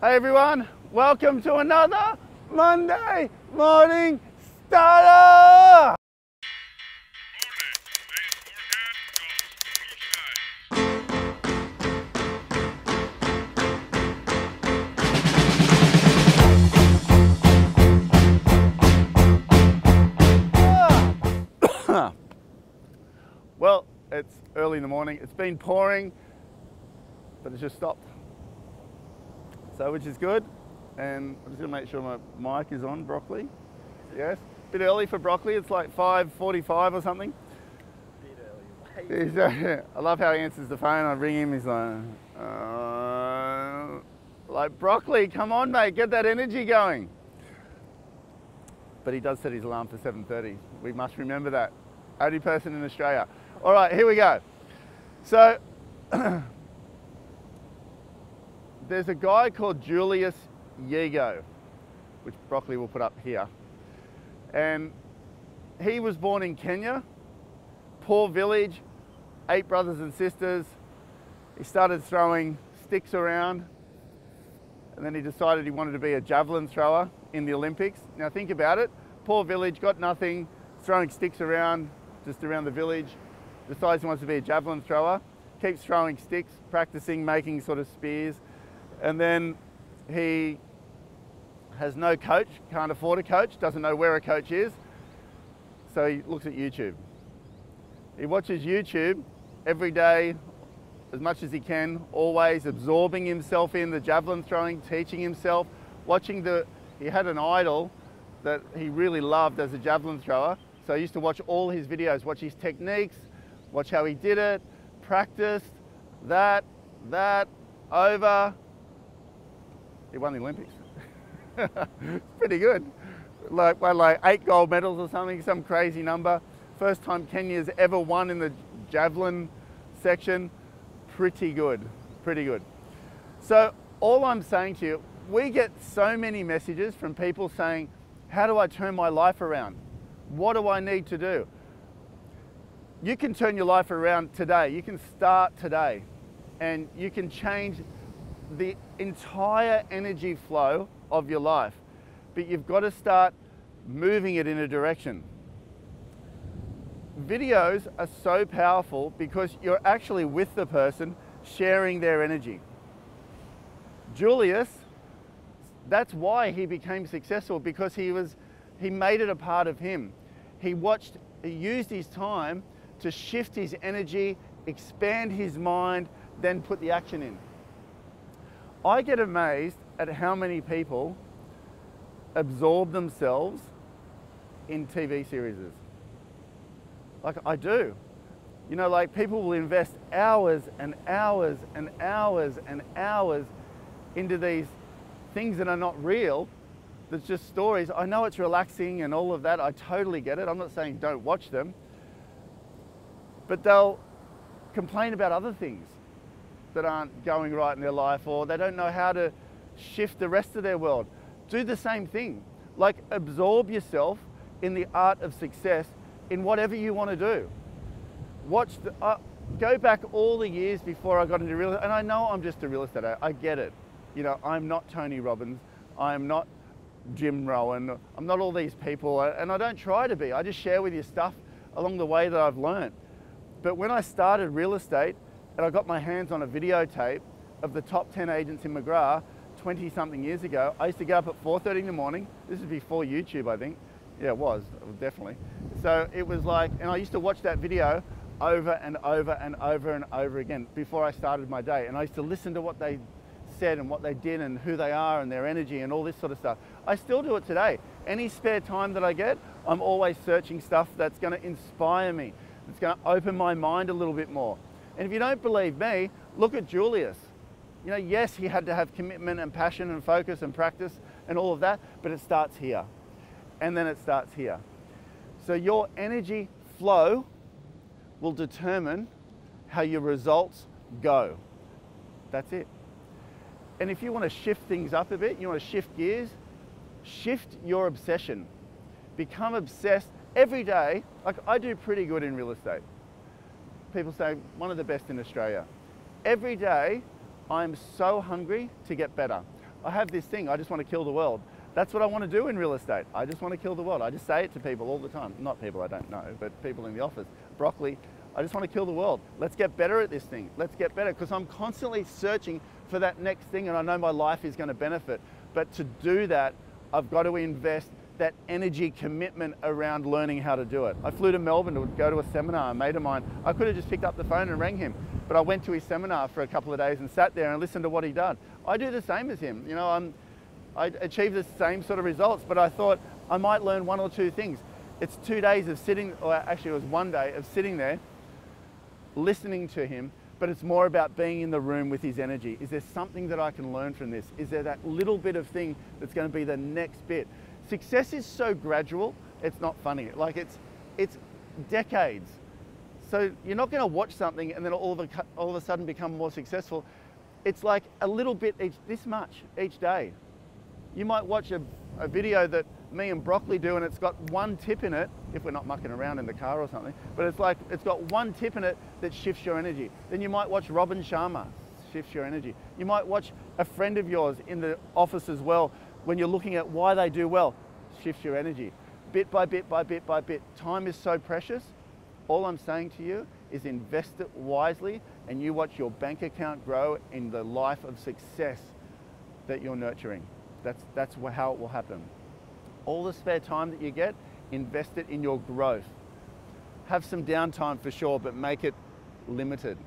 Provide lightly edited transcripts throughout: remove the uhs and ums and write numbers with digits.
Hey everyone, welcome to another Monday Morning Starter! Well, it's early in the morning, it's been pouring, but it's just stopped. So, which is good, and I'm just gonna make sure my mic is on. Broccoli, yes. Bit early for broccoli. It's like 5:45 or something. Bit early. I love how he answers the phone. I ring him. He's like broccoli. Come on, mate, get that energy going. But he does set his alarm for 7:30. We must remember that. Only person in Australia. All right, here we go. So. There's a guy called Julius Yego, which Broccoli will put up here. And he was born in Kenya, poor village, 8 brothers and sisters. He started throwing sticks around, and then he decided he wanted to be a javelin thrower in the Olympics. Now think about it, poor village, got nothing, throwing sticks around, just around the village, decides he wants to be a javelin thrower, keeps throwing sticks, practicing, making sort of spears. And then he has no coach, can't afford a coach, doesn't know where a coach is, so he looks at YouTube. He watches YouTube every day, as much as he can, always absorbing himself in the javelin throwing, teaching himself, he had an idol that he really loved as a javelin thrower, so he used to watch all his videos, watch his techniques, watch how he did it, practiced, that, over. He won the Olympics. Pretty good. Won like 8 gold medals or something, some crazy number. First time Kenya's ever won in the javelin section. Pretty good, pretty good. So all I'm saying to you, we get so many messages from people saying, how do I turn my life around? What do I need to do? You can turn your life around today. You can start today, and you can change the entire energy flow of your life, but you've got to start moving it in a direction. Videos are so powerful because you're actually with the person sharing their energy. Julius, that's why he became successful, because he made it a part of him. He used his time to shift his energy, expand his mind, then put the action in. I get amazed at how many people absorb themselves in TV series. Like, I do. You know, like, people will invest hours and hours and hours and hours into these things that are not real, that's just stories. I know it's relaxing and all of that, I totally get it. I'm not saying don't watch them. But they'll complain about other things that aren't going right in their life, or they don't know how to shift the rest of their world. Do the same thing. Like, absorb yourself in the art of success in whatever you want to do. Go back all the years before I got into real estate, and I know I'm just a real estate agent, I get it. You know, I'm not Tony Robbins, I'm not Jim Rowan, I'm not all these people, and I don't try to be. I just share with you stuff along the way that I've learned. But when I started real estate, and I got my hands on a videotape of the top 10 agents in McGrath 20-something years ago. I used to get up at 4:30 in the morning. This is before YouTube, I think. Yeah, it was definitely. So it was like, and I used to watch that video over and over and over and over again before I started my day. And I used to listen to what they said and what they did and who they are and their energy and all this sort of stuff. I still do it today. Any spare time that I get, I'm always searching stuff that's going to inspire me. It's going to open my mind a little bit more. And if you don't believe me, look at Julius. You know, yes, he had to have commitment and passion and focus and practice and all of that, but it starts here. And then it starts here. So your energy flow will determine how your results go. That's it. And if you want to shift things up a bit, you want to shift gears, shift your obsession. Become obsessed every day. Like, I do pretty good in real estate. People say, one of the best in Australia. Every day, I'm so hungry to get better. I have this thing, I just want to kill the world. That's what I want to do in real estate. I just want to kill the world. I just say it to people all the time. Not people I don't know, but people in the office. Broccoli, I just want to kill the world. Let's get better at this thing. Let's get better, because I'm constantly searching for that next thing, and I know my life is going to benefit. But to do that, I've got to invest that energy commitment around learning how to do it. I flew to Melbourne to go to a seminar. A mate of mine, I could have just picked up the phone and rang him, but I went to his seminar for a couple of days and sat there and listened to what he did. I do the same as him. You know, I achieved the same sort of results, but I thought I might learn one or two things. It's 2 days of sitting, or actually it was 1 day of sitting there, listening to him, but it's more about being in the room with his energy. Is there something that I can learn from this? Is there that little bit of thing that's going to be the next bit? Success is so gradual, it's not funny. Like it's decades. So you're not going to watch something and then all of a sudden become more successful. It's like a little bit this much each day. You might watch a video that me and Broccoli do, and it's got one tip in it, if we're not mucking around in the car or something, but it's like, it's got one tip in it that shifts your energy. Then you might watch Robin Sharma, shifts your energy. You might watch a friend of yours in the office as well, when you're looking at why they do well, shifts your energy. Bit by bit by bit by bit. Time is so precious. All I'm saying to you is invest it wisely, and you watch your bank account grow in the life of success that you're nurturing. That's how it will happen. All the spare time that you get, invest it in your growth. Have some downtime for sure, but make it limited.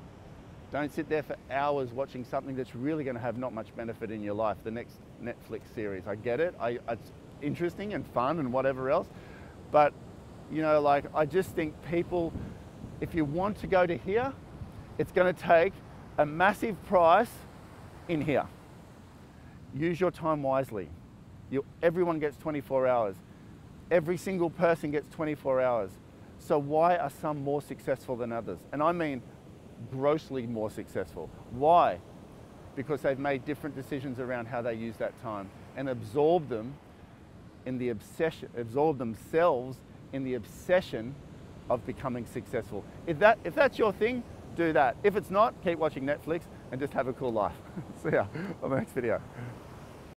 Don't sit there for hours watching something that's really going to have not much benefit in your life. The next Netflix series, I get it. It's interesting and fun and whatever else, but you know, like, I just think people, if you want to go to here, it's going to take a massive price in here. Use your time wisely. Everyone gets 24 hours. Every single person gets 24 hours. So why are some more successful than others? And I mean grossly more successful. Why? Because they've made different decisions around how they use that time and absorb them in the obsession, absorb themselves in the obsession of becoming successful. If that's your thing, do that. If it's not, keep watching Netflix and just have a cool life. See ya on the next video.